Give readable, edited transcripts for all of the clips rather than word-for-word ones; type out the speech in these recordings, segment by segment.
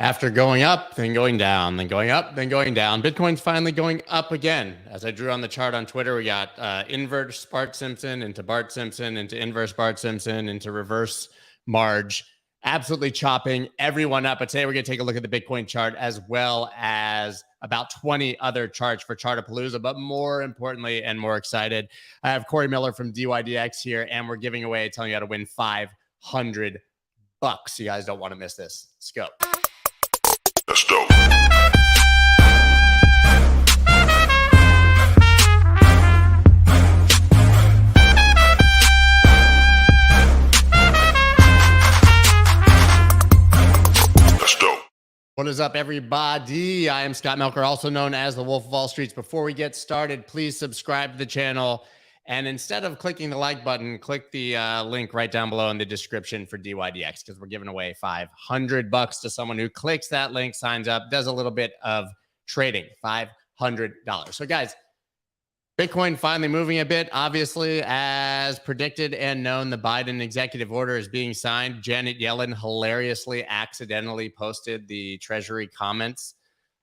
After going up, then going down, then going up, then going down, Bitcoin's finally going up again. As I drew on the chart on Twitter, we got inverse Bart Simpson into Bart Simpson into inverse Bart Simpson into reverse Marge, absolutely chopping everyone up. But today we're going to take a look at the Bitcoin chart as well as about 20 other charts for Chartapalooza. But more importantly and more excited, I have Corey Miller from dYdX here, and we're giving away, telling you how to win $500. You guys don't want to miss this. Let's go. Let's go. What is up, everybody? I am Scott Melker, also known as the Wolf of Wall Streets. Before we get started, please subscribe to the channel. And instead of clicking the like button, click the link right down below in the description for dYdX, because we're giving away $500 to someone who clicks that link, signs up, does a little bit of trading. $500. So guys, Bitcoin finally moving a bit. Obviously, as predicted and known, the Biden executive order is being signed. Janet Yellen hilariously accidentally posted the Treasury comments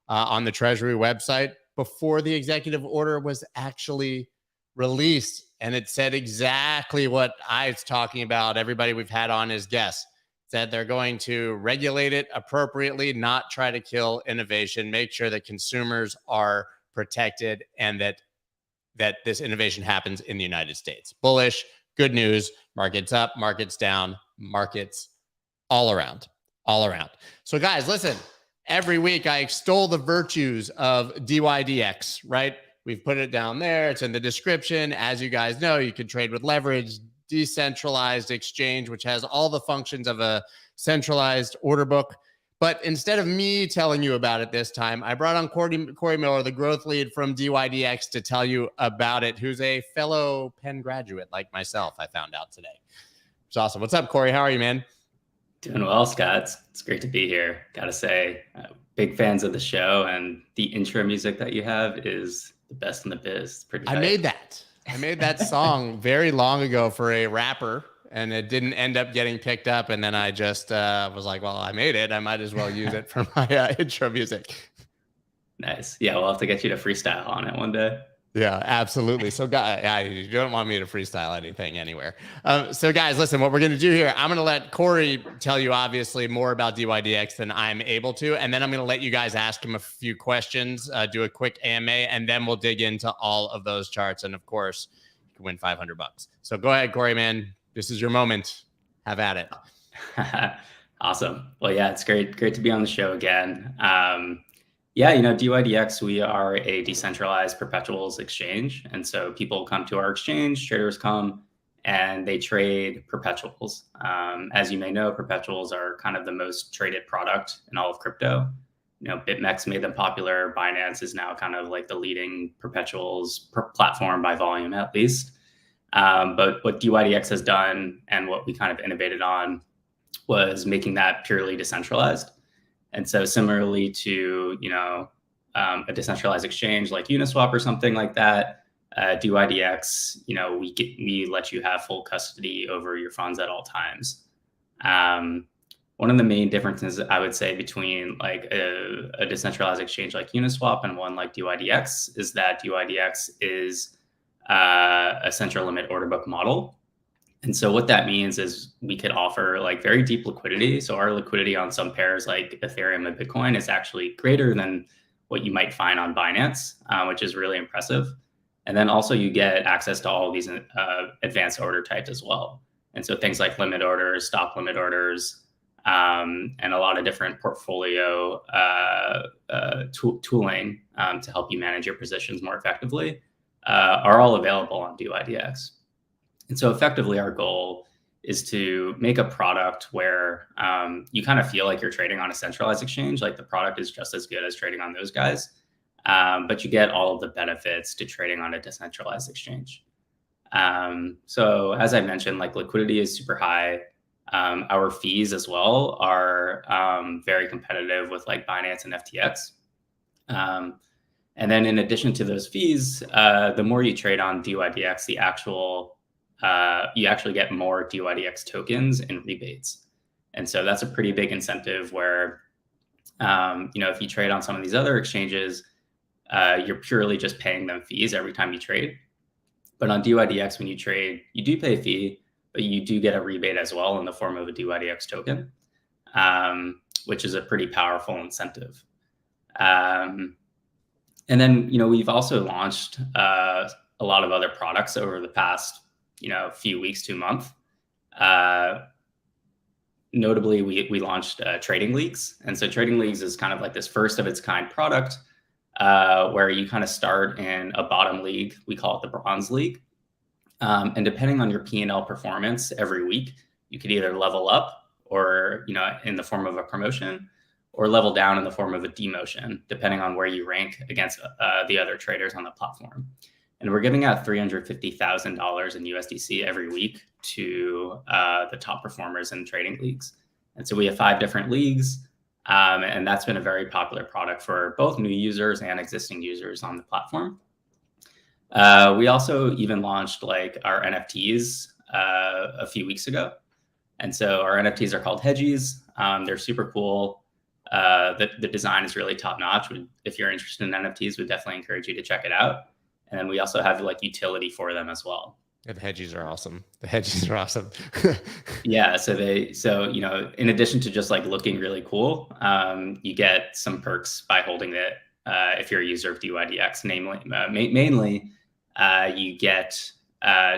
on the Treasury website before the executive order was actually released. And it said exactly what I was talking about. Everybody we've had on as guests said they're going to regulate it appropriately, not try to kill innovation, make sure that consumers are protected, and that this innovation happens in the United States. Bullish, good news, markets up, markets down, markets all around. So guys, listen, every week I extol the virtues of dYdX, right? We've put it down there. It's in the description. As you guys know, you can trade with leverage, decentralized exchange, which has all the functions of a centralized order book. But instead of me telling you about it this time, I brought on Corey Miller, the growth lead from dYdX, to tell you about it, who's a fellow Penn graduate like myself, I found out today. It's awesome. What's up, Corey? How are you, man? Doing well, Scott. It's great to be here. Gotta say, big fans of the show, and the intro music that you have is the best in the biz. Pretty tight. I made that song very long ago for a rapper, and it didn't end up getting picked up. And then I just was like, well, I made it. I might as well use it for my intro music. Nice. Yeah, we'll have to get you to freestyle on it one day. Yeah, absolutely. So guys, you don't want me to freestyle anything anywhere. So guys, listen, what we're going to do here, I'm going to let Corey tell you obviously more about dYdX than I'm able to. And then I'm going to let you guys ask him a few questions, do a quick AMA, and then we'll dig into all of those charts. And of course, you can win $500. So go ahead, Corey, man. This is your moment. Have at it. Awesome. Well, yeah, it's great to be on the show again. Yeah, dYdX, we are a decentralized perpetuals exchange. And so people come to our exchange, traders come, and they trade perpetuals. As you may know, perpetuals are kind of the most traded product in all of crypto. BitMEX made them popular. Binance is now kind of like the leading perpetuals platform by volume, at least. But what dYdX has done, and what we kind of innovated on, was making that purely decentralized. And so similarly to, a decentralized exchange like Uniswap or something like that, dYdX, we let you have full custody over your funds at all times. One of the main differences, I would say, between like a decentralized exchange like Uniswap and one like dYdX is that dYdX is a central limit order book model. And so what that means is we could offer like very deep liquidity. So our liquidity on some pairs like Ethereum and Bitcoin is actually greater than what you might find on Binance, which is really impressive. And then also you get access to all of these advanced order types as well. And so things like limit orders, stop limit orders, and a lot of different portfolio tooling to help you manage your positions more effectively are all available on dYdX. And so effectively, our goal is to make a product where you kind of feel like you're trading on a centralized exchange, like the product is just as good as trading on those guys, but you get all of the benefits to trading on a decentralized exchange. So as I mentioned, like liquidity is super high. Our fees as well are very competitive with like Binance and FTX. And then in addition to those fees, the more you trade on dYdX, you actually get more dYdX tokens and rebates. And so that's a pretty big incentive where If you trade on some of these other exchanges, you're purely just paying them fees every time you trade. But on dYdX, when you trade, you do pay a fee, but you do get a rebate as well in the form of a dYdX token, which is a pretty powerful incentive. And then, we've also launched a lot of other products over the past, few weeks to month. Notably, we launched trading leagues. And so trading leagues is kind of like this first of its kind product where you kind of start in a bottom league. We call it the bronze league. And depending on your P&L performance every week, you could either level up or, in the form of a promotion, or level down in the form of a demotion, depending on where you rank against the other traders on the platform. And we're giving out $350,000 in USDC every week to the top performers in trading leagues. And so we have 5 different leagues. And that's been a very popular product for both new users and existing users on the platform. We also even launched our NFTs a few weeks ago. And so our NFTs are called Hedgies. They're super cool. The design is really top notch. If you're interested in NFTs, we'd definitely encourage you to check it out. And then we also have utility for them as well. Yeah, the hedgies are awesome. Yeah. So in addition to just looking really cool, you get some perks by holding it. If you're a user of dYdX, mainly you get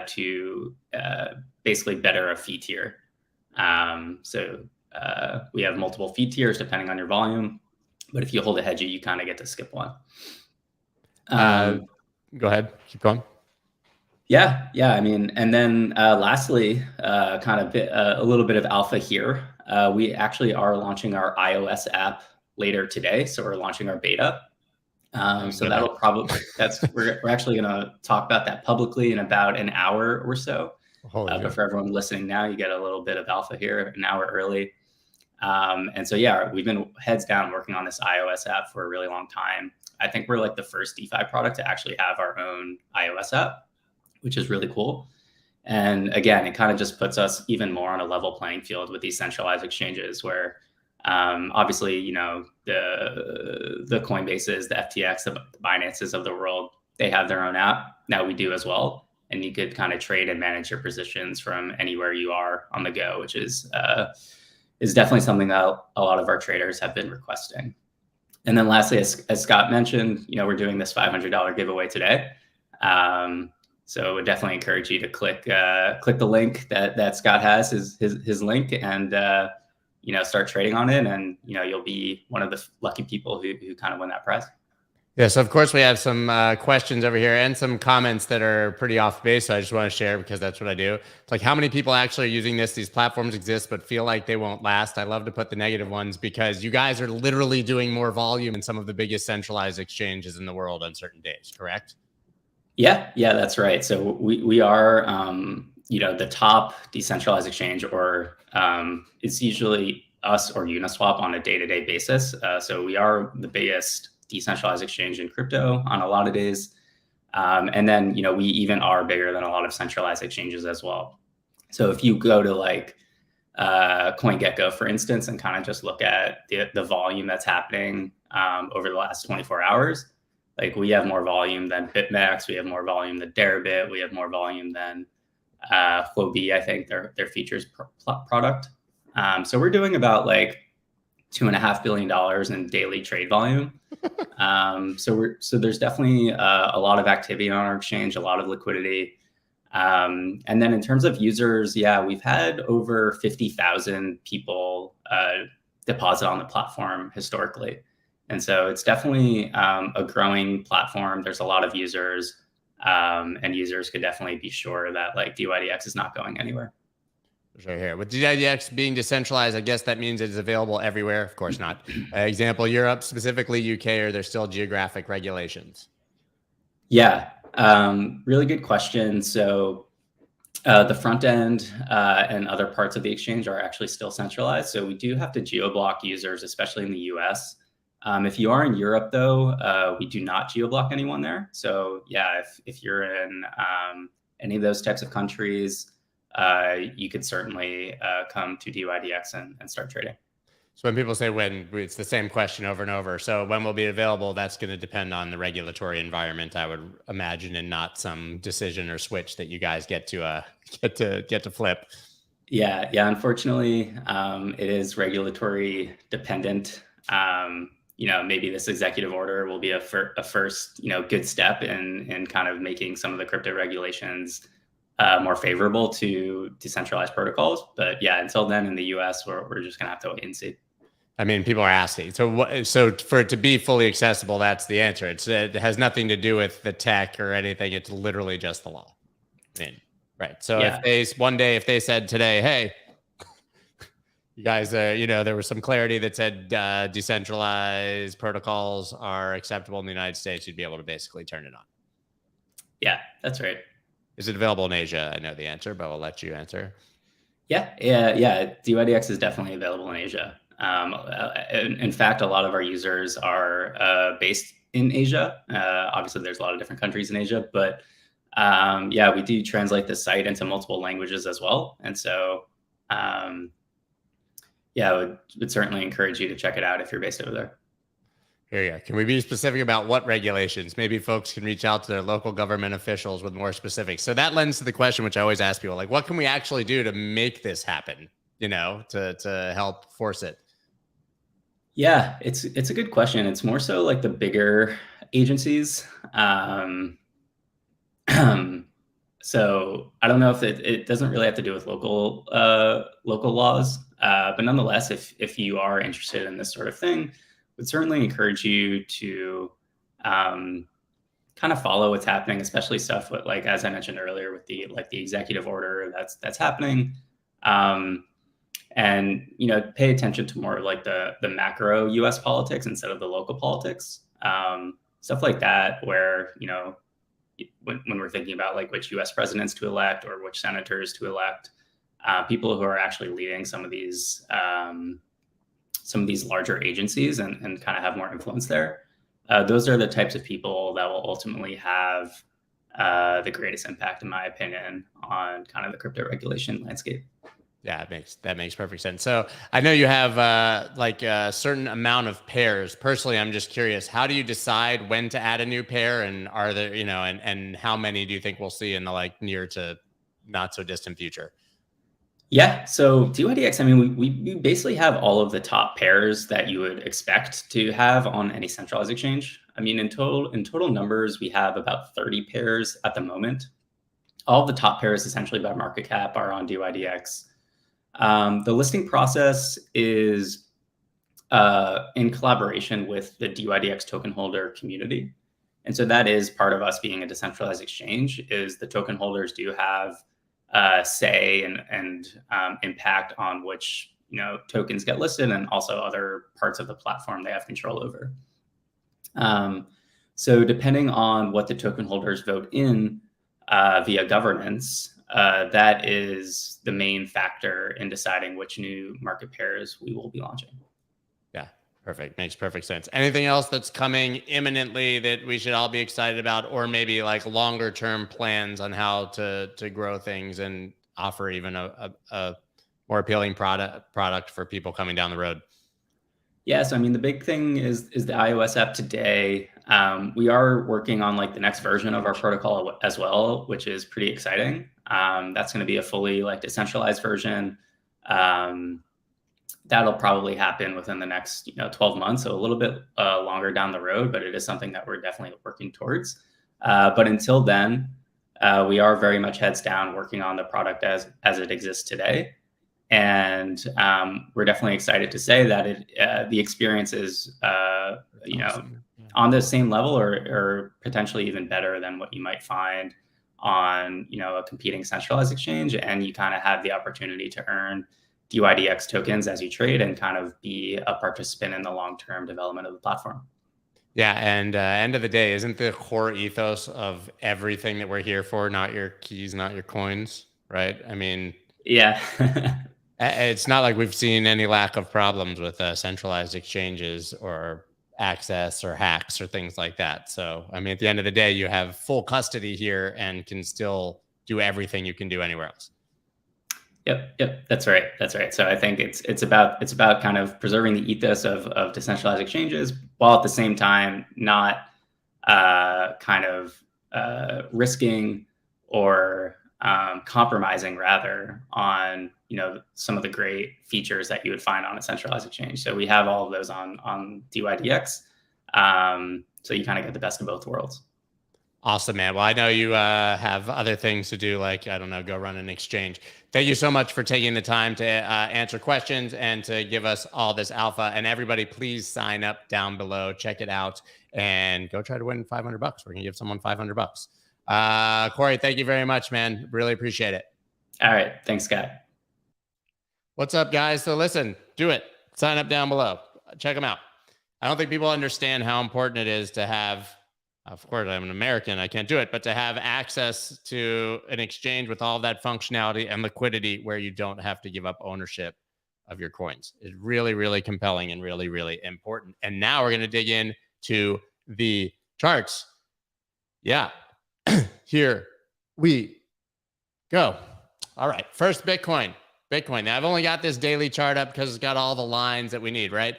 to basically better a fee tier. We have multiple fee tiers depending on your volume, but if you hold a Hedgie, you kind of get to skip one. Go ahead, keep going. Yeah. And then lastly, a little bit of alpha here. We actually are launching our iOS app later today, so we're launching our beta. So that'll probably we're actually going to talk about that publicly in about an hour or so. But for everyone listening now, you get a little bit of alpha here an hour early. And so, we've been heads down working on this iOS app for a really long time. I think we're the first DeFi product to actually have our own iOS app, which is really cool. And again, it kind of just puts us even more on a level playing field with these centralized exchanges where obviously, the Coinbases, the FTX, the Binances of the world, they have their own app. Now we do as well. And you could kind of trade and manage your positions from anywhere you are on the go, which is definitely something that a lot of our traders have been requesting. And then lastly, as Scott mentioned, we're doing this $500 giveaway today. So I would definitely encourage you to click the link that Scott has, his link, and start trading on it. And you'll be one of the lucky people who kind of win that prize. Yeah, so of course we have some questions over here and some comments that are pretty off base. So I just want to share because that's what I do. It's how many people actually are using this? These platforms exist, but feel like they won't last. I love to put the negative ones because you guys are literally doing more volume in some of the biggest centralized exchanges in the world on certain days, correct? Yeah, that's right. So we are, the top decentralized exchange, or it's usually us or Uniswap on a day-to-day basis. So we are the biggest decentralized exchange in crypto on a lot of days. And then, we even are bigger than a lot of centralized exchanges as well. So if you go to CoinGecko, for instance, and kind of just look at the volume that's happening over the last 24 hours, we have more volume than BitMEX, we have more volume than Deribit, we have more volume than Huobi, I think their features product. So we're doing about $2.5 billion in daily trade volume. So there's definitely a lot of activity on our exchange, a lot of liquidity. And then in terms of users, we've had over 50,000 people deposit on the platform historically. And so it's definitely a growing platform. There's a lot of users, and users could definitely be sure that dYdX is not going anywhere. Right here. With dYdX being decentralized, I guess that means it is available everywhere. Of course not. Example, Europe, specifically UK, or there's still geographic regulations? Yeah, really good question. So the front end and other parts of the exchange are actually still centralized. So we do have to geo-block users, especially in the US. If you are in Europe, though, we do not geo-block anyone there. So if you're in any of those types of countries, you could certainly come to dYdX and start trading. So when people say when, it's the same question over and over. So when will be available, that's going to depend on the regulatory environment, I would imagine, and not some decision or switch that you guys get to flip. Yeah. Unfortunately, it is regulatory dependent. Maybe this executive order will be a first, good step in kind of making some of the crypto regulations more favorable to decentralized protocols. But yeah, until then, in the US, we're just gonna have to wait and see. I mean, people are asking. So for it to be fully accessible, that's the answer. It has nothing to do with the tech or anything. It's literally just the law. I mean, right. So Yeah. if they said today, hey, you guys, there was some clarity that said decentralized protocols are acceptable in the United States, you'd be able to basically turn it on. Yeah, that's right. Is it available in Asia? I know the answer, but I'll let you answer. Yeah. dYdX is definitely available in Asia. In fact, a lot of our users are based in Asia. Obviously, there's a lot of different countries in Asia, but we do translate the site into multiple languages as well. And so, I would certainly encourage you to check it out if you're based over there. Here you go. Can we be specific about what regulations? Maybe folks can reach out to their local government officials with more specifics. So that lends to the question, which I always ask people, like, what can we actually do to make this happen? To help force it. Yeah, it's a good question. It's more so like the bigger agencies. So I don't know if it doesn't really have to do with local laws, but nonetheless, if you are interested in this sort of thing, would certainly encourage you to kind of follow what's happening, especially stuff with, like, as I mentioned earlier, with the executive order that's happening. And pay attention to more like the macro US politics instead of the local politics, stuff like that, where when we're thinking about like which US presidents to elect or which senators to elect, people who are actually leading some of these larger agencies and kind of have more influence there, those are the types of people that will ultimately have the greatest impact, in my opinion, on kind of the crypto regulation landscape. Yeah, that makes perfect sense. So I know you have like a certain amount of pairs. Personally, I'm just curious, how do you decide when to add a new pair, and are there, and how many do you think we'll see in the like near to not so distant future? Yeah, so dYdX, I mean, we basically have all of the top pairs that you would expect to have on any centralized exchange. I mean, in total numbers, we have about 30 pairs at the moment. All of the top pairs, essentially by market cap, are on dYdX. The listing process is in collaboration with the dYdX token holder community. And so that is part of us being a decentralized exchange, is the token holders do have say and impact on which tokens get listed, and also other parts of the platform they have control over. So depending on what the token holders vote in via governance, that is the main factor in deciding which new market pairs we will be launching. Yeah, perfect. Makes perfect sense. Anything else that's coming imminently that we should all be excited about, or maybe like longer term plans on how to grow things and offer even a more appealing product for people coming down the road? Yeah, so I mean, the big thing is the iOS app today. We are working on like the next version of our protocol as well, which is pretty exciting. That's going to be a fully like decentralized version. That'll probably happen within the next 12 months, so a little bit longer down the road, but it is something that we're definitely working towards. But until then, we are very much heads down working on the product as it exists today. And we're definitely excited to say that the experience is, awesome. On the same level or potentially even better than what you might find on, a competing centralized exchange. And you kind of have the opportunity to earn dYdX tokens as you trade and kind of be a participant in the long-term development of the platform. Yeah. And end of the day, isn't the core ethos of everything that we're here for not your keys, not your coins, right? I mean, yeah. It's not like we've seen any lack of problems with centralized exchanges or access or hacks or things like that. So, I mean, at the end of the day, you have full custody here and can still do everything you can do anywhere else. Yep. That's right. So I think it's about kind of preserving the ethos of decentralized exchanges, while at the same time not kind of risking or compromising rather on some of the great features that you would find on a centralized exchange. So we have all of those on dYdX. So you kind of get the best of both worlds. Awesome, man. Well, I know you have other things to do, like, I don't know, go run an exchange. Thank you so much for taking the time to answer questions and to give us all this alpha. And everybody, please sign up down below, check it out, and go try to win $500. We're going to give someone $500. Corey, thank you very much, man. Really appreciate it. All right. Thanks, Scott. What's up, guys? So listen, do it. Sign up down below. Check them out. I don't think people understand how important it is to have, of course, I'm an American, I can't do it, but to have access to an exchange with all that functionality and liquidity where you don't have to give up ownership of your coins is really, really compelling and really, really important. And now we're going to dig in to the charts. Yeah. Here we go. All right. First, Bitcoin. Now, I've only got this daily chart up because it's got all the lines that we need, right?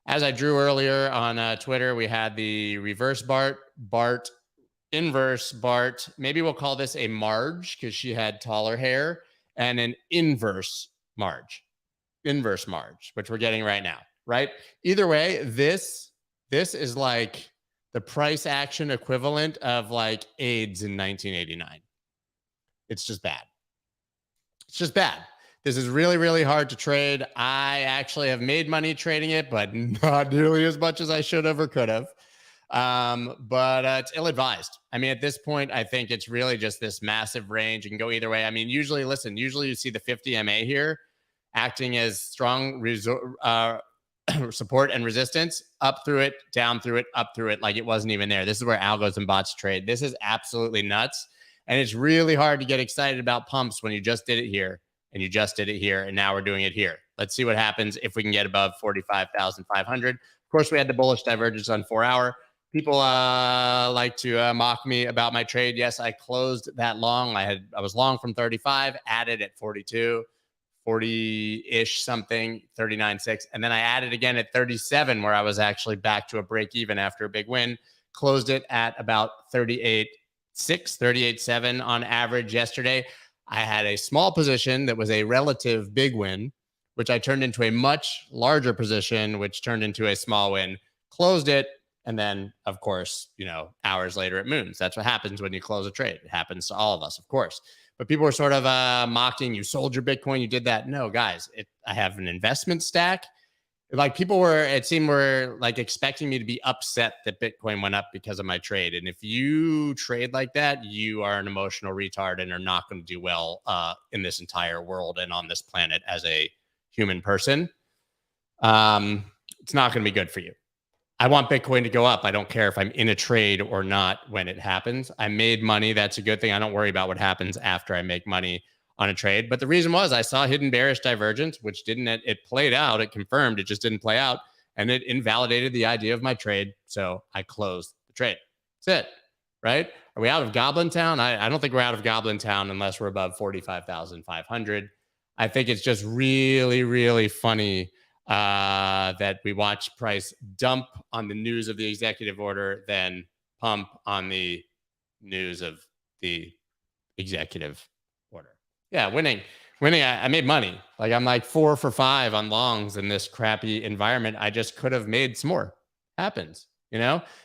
As I drew earlier on Twitter, we had the reverse Bart, inverse Bart. Maybe we'll call this a Marge because she had taller hair, and an inverse Marge, which we're getting right now, right? Either way, this is like the price action equivalent of like AIDS in 1989. It's just bad. This is really, really hard to trade. I actually have made money trading it, but not nearly as much as I should have or could have. But it's ill-advised. I mean, at this point, I think it's really just this massive range. You can go either way. I mean, usually you see the 50 MA here acting as strong support and resistance, up through it, down through it, up through it, like it wasn't even there. This is where algos and bots trade. This is absolutely nuts. And it's really hard to get excited about pumps when you just did it here. And you just did it here, and now we're doing it here. Let's see what happens if we can get above 45,500. Of course, we had the bullish divergence on 4 hour. People like to mock me about my trade. Yes, I closed that long. I was long from 35, added at 42, 40-ish something, 39.6. And then I added again at 37, where I was actually back to a break even after a big win. Closed it at about 38.6, 38.7 on average yesterday. I had a small position that was a relative big win, which I turned into a much larger position, which turned into a small win, closed it. And then, of course, hours later it moons. That's what happens when you close a trade. It happens to all of us, of course. But people were sort of mocking, you sold your Bitcoin, you did that. No, guys, I have an investment stack. Like it seemed were like expecting me to be upset that Bitcoin went up because of my trade. And if you trade like that, you are an emotional retard and are not going to do well in this entire world and on this planet as a human person. It's not going to be good for you. I want Bitcoin to go up. I don't care if I'm in a trade or not when it happens. I made money. That's a good thing. I don't worry about what happens after I make money on a trade. But the reason was I saw hidden bearish divergence, which it played out. It confirmed, it just didn't play out. And it invalidated the idea of my trade. So I closed the trade. That's it, right? Are we out of Goblin Town? I don't think we're out of Goblin Town unless we're above 45,500. I think it's just really, really funny that we watch price dump on the news of the executive order, then pump on the news of the executive order. Yeah, winning. I made money. Like I'm like 4 for 5 on longs in this crappy environment. I just could have made some more. Happens,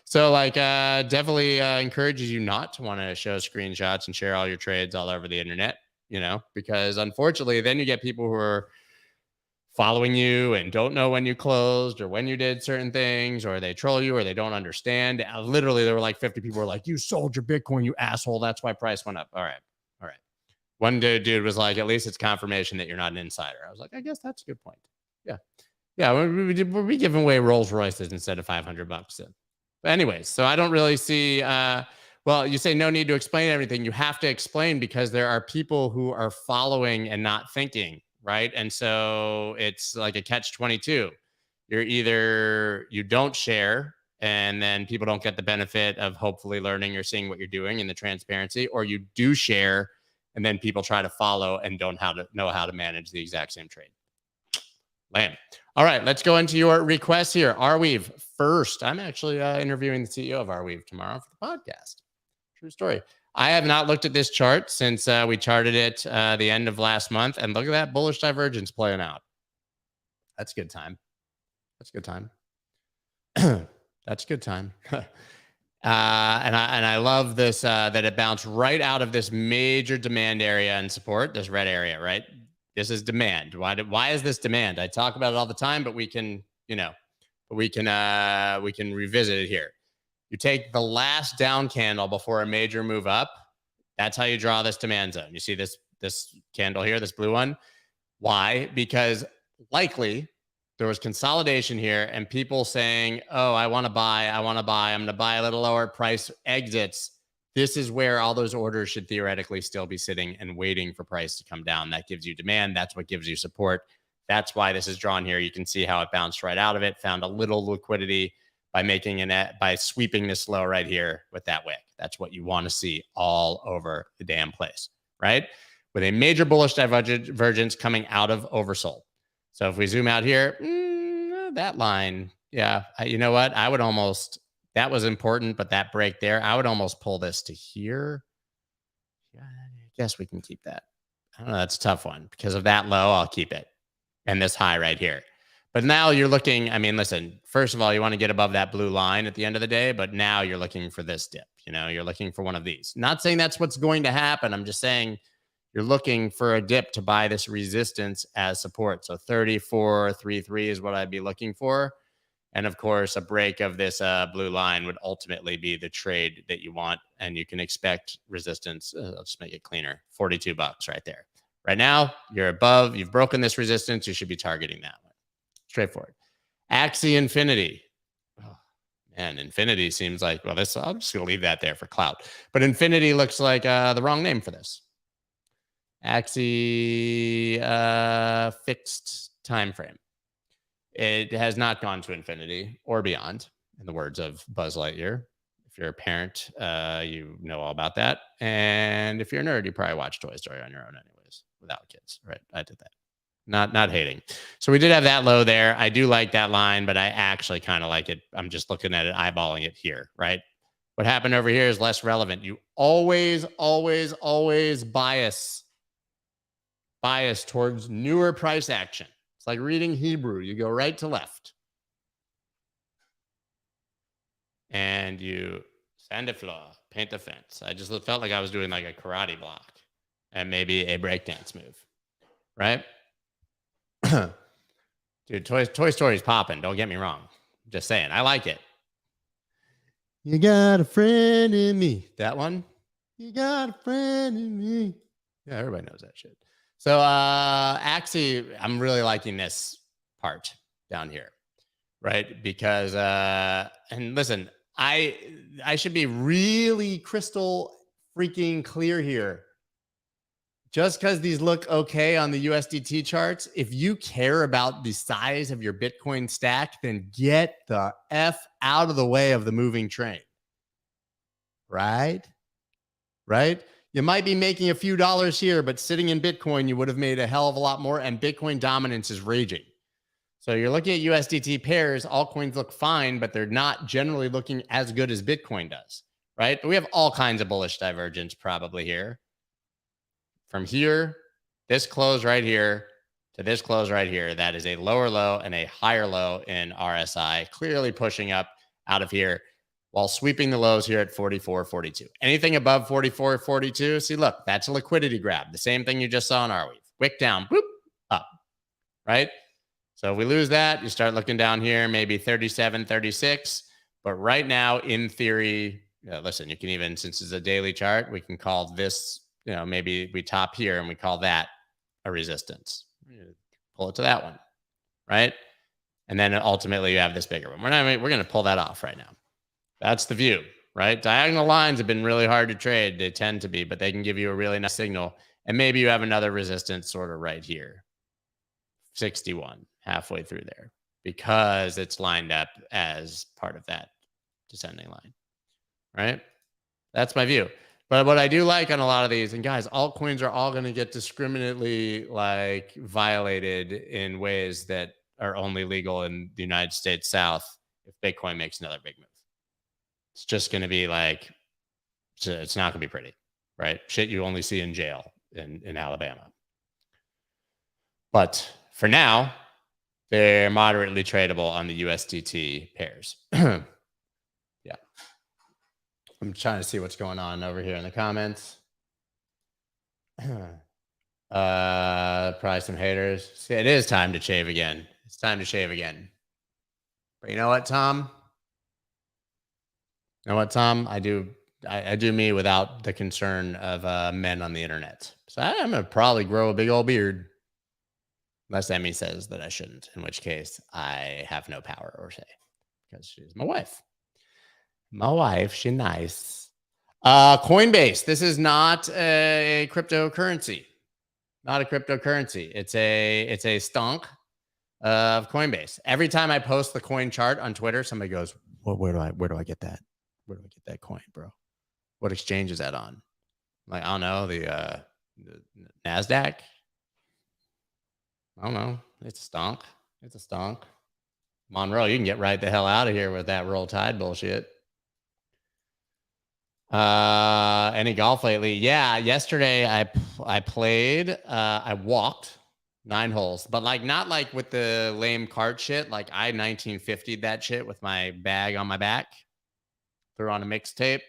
So like definitely encourages you not to want to show screenshots and share all your trades all over the internet, because unfortunately then you get people who are following you and don't know when you closed or when you did certain things, or they troll you or they don't understand. Literally, there were like 50 people who were like, you sold your Bitcoin, you asshole. That's why price went up. All right. One dude was like, at least it's confirmation that you're not an insider. I was like, I guess that's a good point. Yeah. We're giving away Rolls Royces instead of $500. But anyways, so I don't really see, well, you say no need to explain everything. You have to explain because there are people who are following and not thinking, right? And so it's like a catch-22. You're either you don't share and then people don't get the benefit of hopefully learning or seeing what you're doing and the transparency, or you do share and then people try to follow and don't know how to manage the exact same trade. Lame. All right, let's go into your requests here. Arweave first. I'm actually interviewing the CEO of Arweave tomorrow for the podcast. True story. I have not looked at this chart since we charted it the end of last month, and look at that bullish divergence playing out. That's a good time. That's a good time. That's a good time. And I love this that it bounced right out of this major demand area and support, this red area, right? This is demand. Why is this demand? I talk about it all the time, but we can revisit it here. You take the last down candle before a major move up. That's how you draw this demand zone. You see this candle here, this blue one. Why? Because likely there was consolidation here and people saying, oh, I want to buy. I'm going to buy a little lower, price exits. This is where all those orders should theoretically still be sitting and waiting for price to come down. That gives you demand. That's what gives you support. That's why this is drawn here. You can see how it bounced right out of it, found a little liquidity by sweeping this low right here with that wick. That's what you want to see all over the damn place, right? With a major bullish divergence coming out of oversold. So if we zoom out here, that line, yeah, you know what? I would almost, that was important, but that break there, I would almost pull this to here. Yeah, I guess we can keep that. I don't know. That's a tough one. Because of that low, I'll keep it. And this high right here. But now you're looking, I mean, listen, first of all, you want to get above that blue line at the end of the day, but now you're looking for this dip. You're looking for one of these. Not saying that's what's going to happen. I'm just saying you're looking for a dip to buy this resistance as support. So 34.33 is what I'd be looking for. And of course, a break of this blue line would ultimately be the trade that you want. And you can expect resistance. I'll just make it cleaner. $42 right there. Right now, you're above. You've broken this resistance. You should be targeting that one. Straightforward. Axie Infinity. Oh, man, Infinity seems like, well, this, I'm just going to leave that there for clout. But Infinity looks like the wrong name for this. Axie fixed time frame. It has not gone to infinity or beyond, in the words of Buzz Lightyear. If you're a parent, you know all about that. And if you're a nerd, you probably watch Toy Story on your own anyways, without kids, right? I did that. Not hating. So we did have that low there. I do like that line, but I actually kind of like it. I'm just looking at it, eyeballing it here, right? What happened over here is less relevant. You always bias towards newer price action. It's like reading Hebrew. You go right to left. And you sand the floor, paint the fence. I just felt like I was doing like a karate block and maybe a breakdance move, right? Dude, Toy Story's popping. Don't get me wrong. Just saying. I like it. You got a friend in me. That one. You got a friend in me. Yeah, everybody knows that shit. So Axie, I'm really liking this part down here, right? Because and listen, I should be really crystal freaking clear here. Just because these look okay on the USDT charts, if you care about the size of your Bitcoin stack, then get the F out of the way of the moving train. Right? Right? You might be making a few dollars here, but sitting in Bitcoin, you would have made a hell of a lot more, and Bitcoin dominance is raging. So you're looking at USDT pairs, altcoins look fine, but they're not generally looking as good as Bitcoin does, right? But we have all kinds of bullish divergence probably here. From here, this close right here to this close right here, that is a lower low and a higher low in RSI, clearly pushing up out of here while sweeping the lows here at 44.42. Anything above 44.42, see, look, that's a liquidity grab. The same thing you just saw in Arweave. Wick down, boop, up, right? So if we lose that, you start looking down here, maybe 37, 36. But right now, in theory, listen, you can even, since it's a daily chart, we can call this, maybe we top here and we call that a resistance. Pull it to that one, right? And then ultimately you have this bigger one. We're going to pull that off right now. That's the view, right? Diagonal lines have been really hard to trade. They tend to be, but they can give you a really nice signal. And maybe you have another resistance sort of right here. 61, halfway through there, because it's lined up as part of that descending line, right? That's my view. But what I do like on a lot of these, and guys, altcoins are all going to get discriminately like violated in ways that are only legal in the United States South if Bitcoin makes another big move. It's just going to be like, it's not going to be pretty, right? Shit you only see in jail in Alabama. But for now, they're moderately tradable on the USDT pairs. Yeah. I'm trying to see what's going on over here in the comments. Probably some haters. See, it is time to shave again. It's time to shave again. But you know what, Tom? You know what, Tom? I do me without the concern of men on the internet. So I'm going to probably grow a big old beard. Unless Emmy says that I shouldn't, in which case I have no power or say because she's my wife. My wife, she's nice. Coinbase. This is not a cryptocurrency. Not a cryptocurrency. It's a stonk of Coinbase. Every time I post the coin chart on Twitter, somebody goes, "Well, where do I get that? Where do I get that coin, bro? What exchange is that on?" I'm like, I don't know, the NASDAQ. I don't know. It's a stonk. It's a stonk. Monroe, you can get right the hell out of here with that Roll Tide bullshit. Any golf lately? Yeah, yesterday I played. I walked 9 holes, but like not like with the lame cart shit. Like I 1950'd that shit with my bag on my back, threw on a mixtape,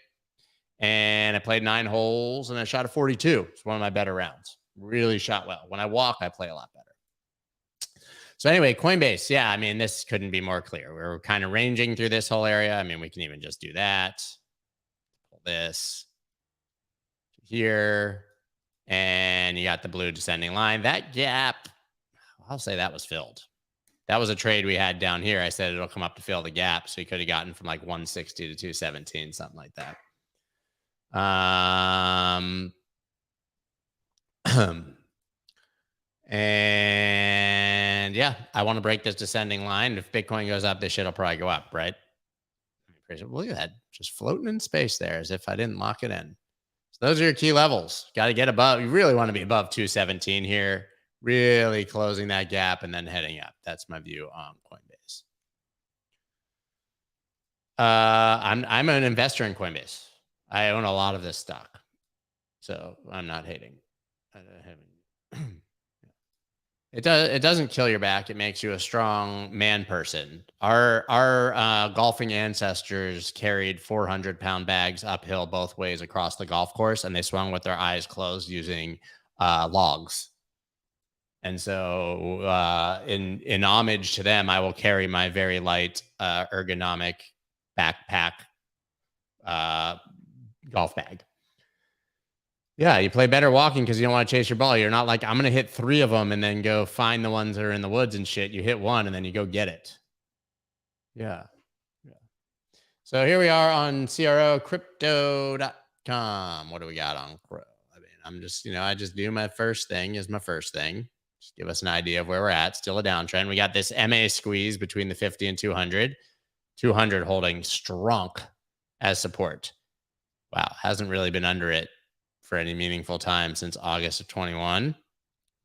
and I played 9 holes and I shot a 42. It's one of my better rounds. Really shot well. When I walk, I play a lot better. So anyway, Coinbase. Yeah, I mean, this couldn't be more clear. We're kind of ranging through this whole area. I mean, we can even just do that. Pull this here. And you got the blue descending line. That gap, I'll say that was filled. That was a trade we had down here. I said it'll come up to fill the gap. So you could have gotten from like 160 to 217, something like that. And yeah, I want to break this descending line. If Bitcoin goes up, this shit will probably go up, right? Look at that. Just floating in space there as if I didn't lock it in. So those are your key levels. Got to get above. You really want to be above 217 here. Really closing that gap and then heading up. That's my view on Coinbase. I'm an investor in Coinbase. I own a lot of this stock. So I'm not hating. It doesn't kill your back. It makes you a strong man person. Our golfing ancestors carried 400-pound bags uphill both ways across the golf course, and they swung with their eyes closed using logs. And so in homage to them, I will carry my very light ergonomic backpack golf bag. Yeah, you play better walking because you don't want to chase your ball. You're not like, I'm going to hit 3 of them and then go find the ones that are in the woods and shit. You hit one and then you go get it. Yeah. So here we are on crypto.com. What do we got on Crow? I mean, I'm just, I just do my first thing is my first thing. Just give us an idea of where we're at. Still a downtrend. We got this MA squeeze between the 50 and 200. 200 holding strong as support. Wow. Hasn't really been under it for any meaningful time since August of 21.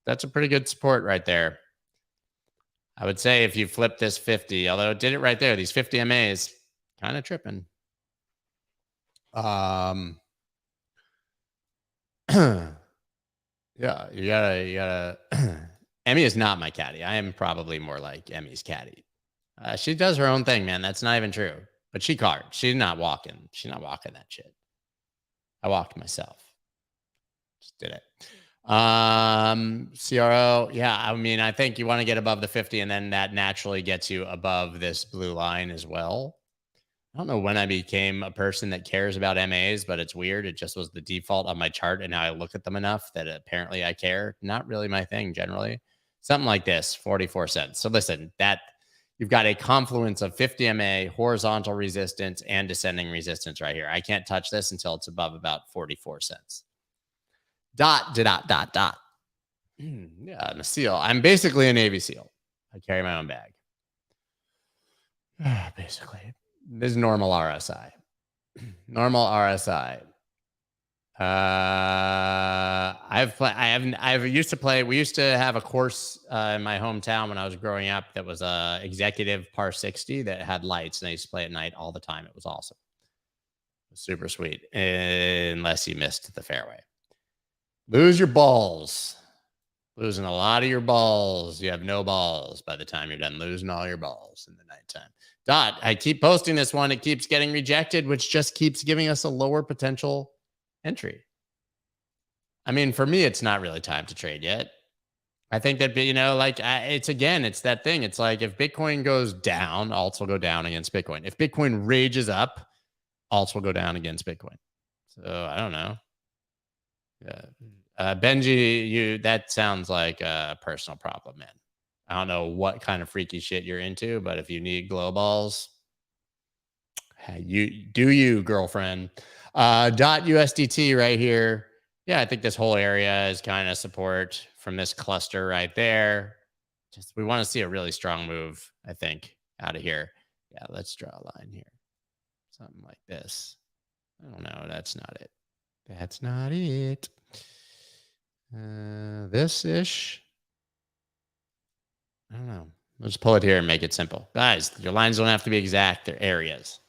That's a pretty good support right there. I would say if you flip this 50, although it did it right there, these 50 MAs kind of tripping. Yeah, you gotta. Emmy is not my caddy. I am probably more like Emmy's caddy. She does her own thing, man. That's not even true. But she card. She's not walking. She's not walking that shit. I walked myself. Just did it. CRO. Yeah. I mean, I think you want to get above the 50 and then that naturally gets you above this blue line as well. I don't know when I became a person that cares about MAs, but it's weird. It just was the default on my chart. And now I look at them enough that apparently I care. Not really my thing generally. Something like this, 44 cents. So listen, that you've got a confluence of 50 MA, horizontal resistance, and descending resistance right here. I can't touch this until it's above about 44 cents. Dot. Yeah, I'm a SEAL. I'm basically a Navy SEAL. I carry my own bag. Basically. This is normal RSI. Normal RSI. I've used to play. We used to have a course in my hometown when I was growing up that was a executive par 60 that had lights, and I used to play at night all the time. It was awesome. It was super sweet, unless you missed the fairway. Lose your balls. Losing a lot of your balls. You have no balls by the time you're done losing all your balls in the nighttime. Dot, I keep posting this one. It keeps getting rejected, which just keeps giving us a lower potential entry. I mean, for me, it's not really time to trade yet. I think that, it's that thing. It's like if Bitcoin goes down, alts will go down against Bitcoin. If Bitcoin rages up, alts will go down against Bitcoin. So I don't know. Yeah. Benji, that sounds like a personal problem, man. I don't know what kind of freaky shit you're into, but if you need glow balls, you, girlfriend. .USDT right here. Yeah, I think this whole area is kind of support from this cluster right there. Just we want to see a really strong move, I think, out of here. Yeah, let's draw a line here. Something like this. I don't know. That's not it. That's not it. This-ish. I don't know. Let's pull it here and make it simple. Guys, your lines don't have to be exact. They're areas.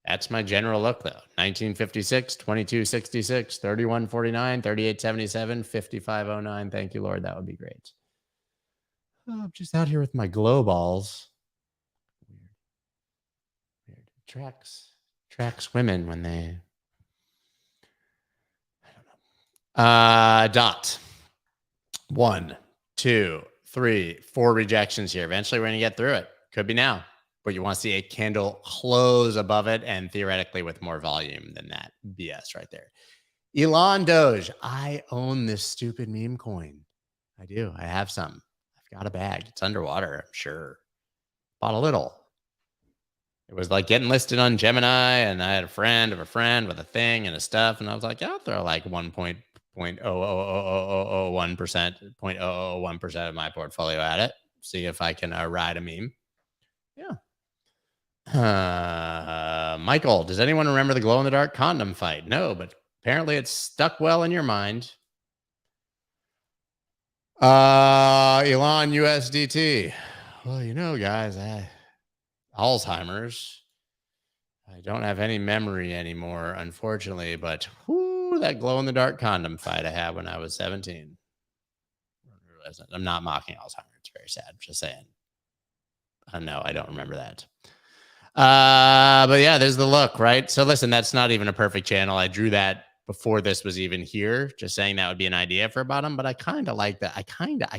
That's my general look, though. 1956, 2266, 3149, 3877, 5509. Thank you, Lord. That would be great. Oh, I'm just out here with my glow balls. Weird. Tracks women when they... I don't know. Dot. 1, 2, 3, 4 rejections here. Eventually, we're going to get through it. Could be now. But you want to see a candle close above it and theoretically with more volume than that BS right there. Elon Doge. I own this stupid meme coin. I do. I have some. I've got a bag. It's underwater, I'm sure. Bought a little. It was like getting listed on Gemini, and I had a friend of a friend with a thing and a stuff, and I was like, yeah, I'll throw like 1.0001%, 0.001% of my portfolio at it. See if I can ride a meme. Yeah. Michael, does anyone remember the glow in the dark condom fight? No, but apparently it's stuck well in your mind. Elon USDT. Well, guys, Alzheimer's. I don't have any memory anymore, unfortunately, but that glow in the dark condom fight I had when I was 17. I'm not mocking Alzheimer's. It's very sad. Just saying. No, I don't remember that. But yeah, there's the look, right? So listen, that's not even a perfect channel. I drew that before this was even here, just saying that would be an idea for a bottom, but I kind of like that. I kind of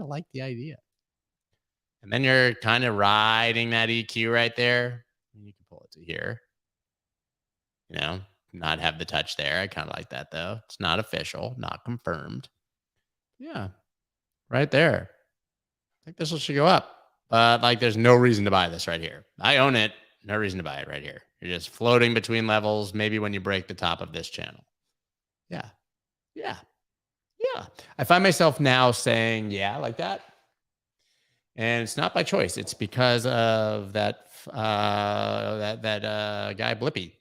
like the idea. And then you're kind of riding that EQ right there. You can pull it to here. Not have the touch there. I kind of like that though. It's not official, not confirmed. Yeah, right there. I think this should go up. But there's no reason to buy this right here. I own it. No reason to buy it right here. You're just floating between levels, maybe when you break the top of this channel. Yeah. I find myself now saying, yeah, like that. And it's not by choice. It's because of that guy Blippy.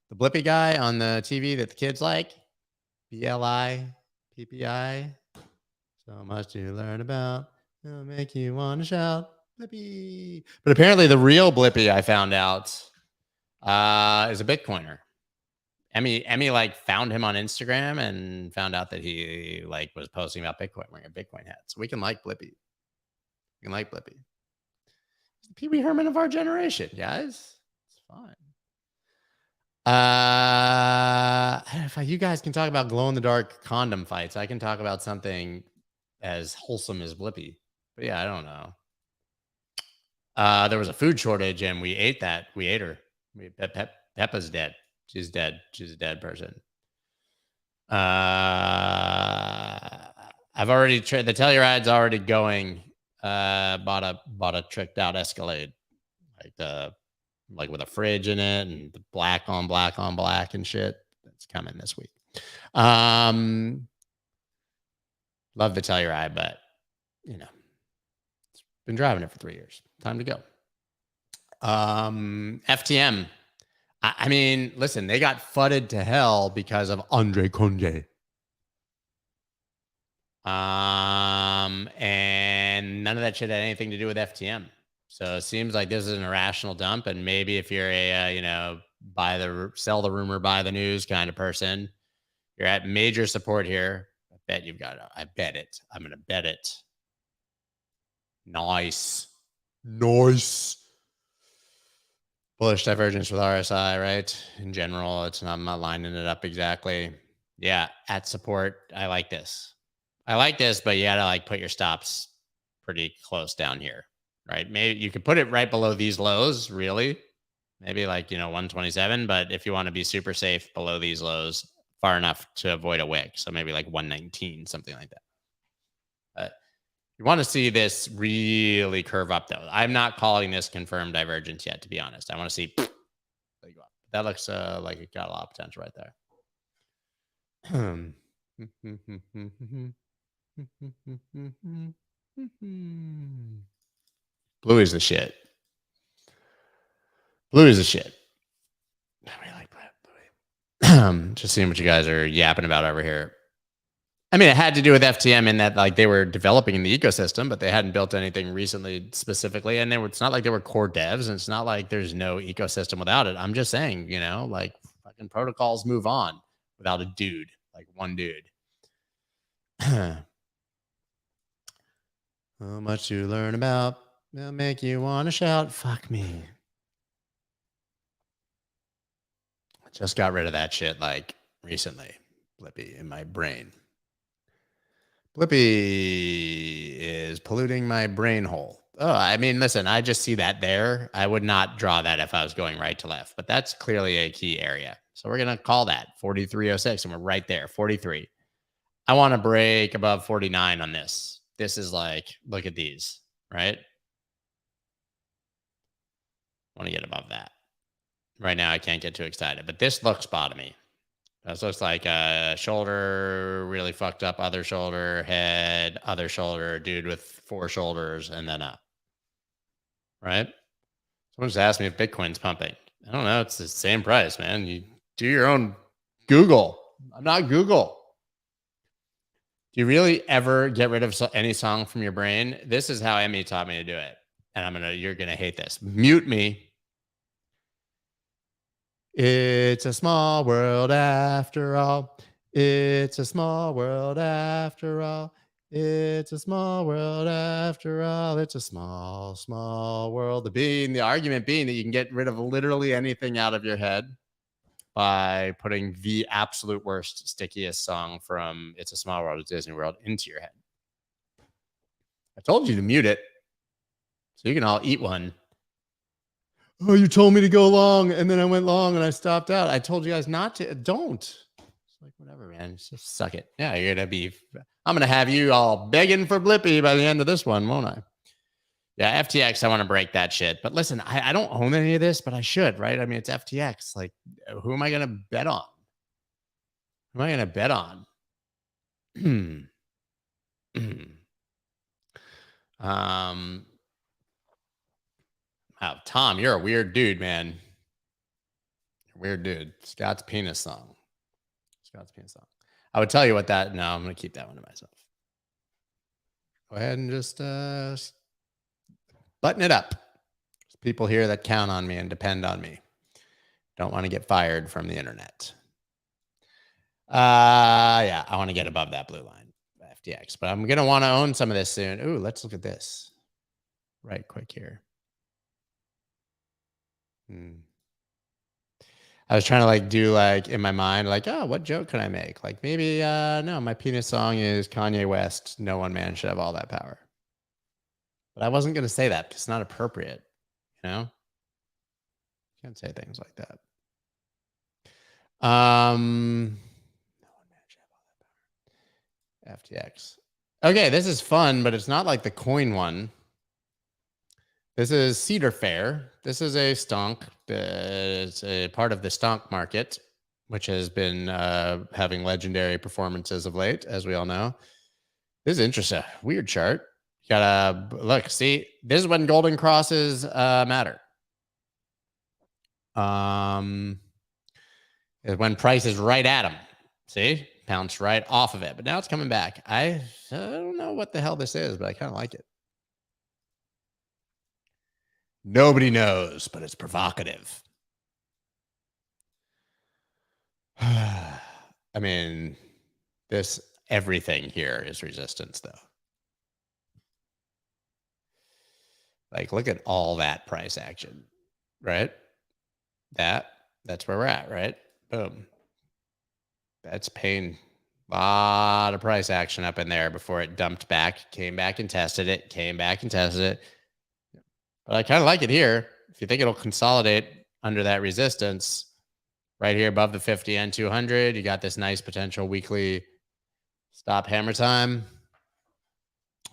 The Blippy guy on the TV that the kids like. BLIPPI. So much to learn about. It'll make you want to shout, Blippy. But apparently the real Blippy, I found out, is a Bitcoiner. Emmy found him on Instagram and found out that he was posting about Bitcoin, wearing a Bitcoin hat. So we can like Blippy. He's the Pee Wee Herman of our generation, guys. It's fine. If you guys can talk about glow in the dark condom fights, I can talk about something as wholesome as Blippy. But yeah, I don't know. There was a food shortage and we ate that. We ate her. Peppa's dead. She's dead. She's a dead person. I've already the Telluride's already going. Bought a tricked out Escalade, with a fridge in it and the black on black and shit. That's coming this week. Love the Telluride, but been driving it for 3 years. Time to go. FTM. I mean, listen, they got fudded to hell because of Andre Conde. And none of that shit had anything to do with FTM. So it seems like this is an irrational dump. And maybe if you're a, sell the rumor, buy the news kind of person, you're at major support here. I bet you've got it. I bet it. I'm going to bet it. Nice. Bullish divergence with RSI, right? In general, I'm not lining it up exactly. Yeah, at support, I like this. But you gotta like put your stops pretty close down here, right? Maybe you could put it right below these lows, really. Maybe like 127, but if you want to be super safe, below these lows, far enough to avoid a wick. So maybe like 119, something like that. You want to see this really curve up, though. I'm not calling this confirmed divergence yet, to be honest. I want to see that looks like it got a lot of potential right there. Blue is the shit. I really like blue. Just seeing what you guys are yapping about over here. I mean, it had to do with FTM in that like they were developing in the ecosystem, but they hadn't built anything recently specifically. And it's not like they were core devs, and it's not like there's no ecosystem without it. I'm just saying, like fucking protocols move on without a dude, like one dude. How much you learn about will make you want to shout, fuck me. I just got rid of that shit like recently, Blippi, in my brain. Blippi is polluting my brain hole. Oh, I mean, listen, I just see that there. I would not draw that if I was going right to left, but that's clearly a key area. So we're going to call that 4306, and we're right there, 43. I want to break above 49 on this. This is like, look at these, right? I want to get above that. Right now, I can't get too excited, but this looks bottomy. This looks like a shoulder, really fucked up other shoulder, head, other shoulder, dude with 4 shoulders, and then up. Right? Someone just asked me if Bitcoin's pumping. I don't know. It's the same price, man. You do your own Google. I'm not Google. Do you really ever get rid of any song from your brain? This is how Emmy taught me to do it. And you're going to hate this. Mute me. It's a small world after all. It's a small world after all. It's a small world after all. It's a small, small world. The argument being that you can get rid of literally anything out of your head by putting the absolute worst, stickiest song from It's a Small World of Disney World into your head. I told you to mute it, so you can all eat one. Oh, you told me to go long, and then I went long, and I stopped out. I told you guys not to. Don't. It's like, whatever, man. Just suck it. Yeah, I'm going to have you all begging for Blippi by the end of this one, won't I? Yeah, FTX, I want to break that shit. But listen, I don't own any of this, but I should, right? I mean, it's FTX. Like, who am I going to bet on? Who am I going to bet on? Wow, Tom, you're a weird dude, man. Weird dude. Scott's penis song. I would tell you what that. No, I'm going to keep that one to myself. Go ahead and just button it up. There's people here that count on me and depend on me. Don't want to get fired from the internet. Yeah, I want to get above that blue line, FTX, but I'm going to want to own some of this soon. Ooh, let's look at this right quick here. I was trying to do in my mind, oh, what joke can I make? Maybe, no, my penis song is Kanye West. No one man should have all that power. But I wasn't going to say that because it's not appropriate. Can't say things like that. No one man should have all that power. FTX. Okay, this is fun, but it's not like the coin one. This is Cedar Fair. This is a stonk. It's a part of the stonk market, which has been having legendary performances of late, as we all know. This is interesting. Weird chart. You gotta look. See, this is when golden crosses matter. When price is right at him. See? Pounced right off of it. But now it's coming back. I don't know what the hell this is, but I kind of like it. Nobody knows, but it's provocative. I mean, everything here is resistance, though. Like, look at all that price action, right? That's where we're at, right? Boom. That's paying a lot of price action up in there before it dumped back, came back and tested it, came back and tested it. But I kind of like it here. If you think it'll consolidate under that resistance right here above the 50 and 200, you got this nice potential weekly stop hammer time.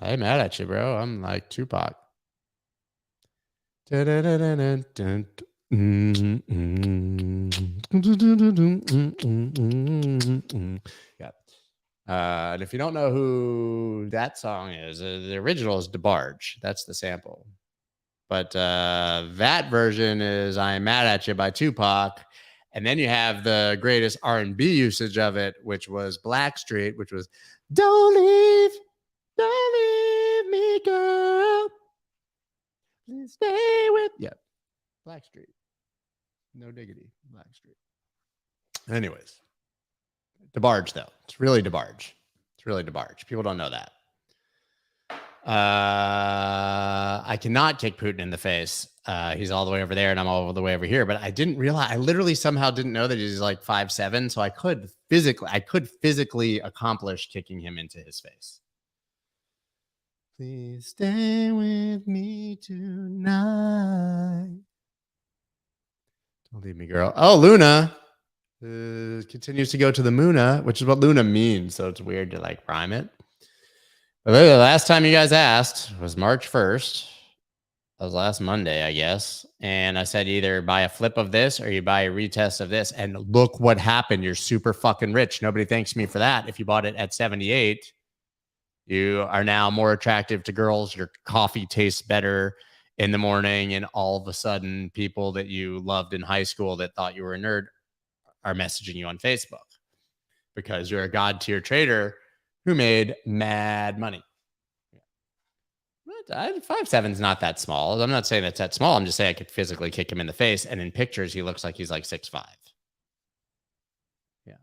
I ain't mad at you, bro. I'm like Tupac. Yeah. And if you don't know who that song is, the original is DeBarge. That's the sample. But that version is "I'm Mad at You" by Tupac. And then you have the greatest R&B usage of it, which was Blackstreet, which was don't leave me, girl. Please stay with you. Blackstreet. No diggity. Blackstreet. Anyways. DeBarge, though. It's really DeBarge. People don't know that. I cannot kick Putin in the face. He's all the way over there and I'm all the way over here. But I didn't realize, I literally somehow didn't know that he's like 5'7". So I could physically accomplish kicking him into his face. Please stay with me tonight. Don't leave me, girl. Oh, Luna continues to go to the Moona, which is what Luna means. So it's weird to like rhyme it. But the last time you guys asked was March 1st. That was last Monday, I guess. And I said either buy a flip of this or you buy a retest of this. And look what happened. You're super fucking rich. Nobody thanks me for that. If you bought it at 78, you are now more attractive to girls. Your coffee tastes better in the morning. And all of a sudden, people that you loved in high school that thought you were a nerd are messaging you on Facebook because you're a god tier trader who made mad money. 5'7" is not that small. I'm not saying that's that small. I'm just saying I could physically kick him in the face. And in pictures, he looks like he's like 6'5". Yeah.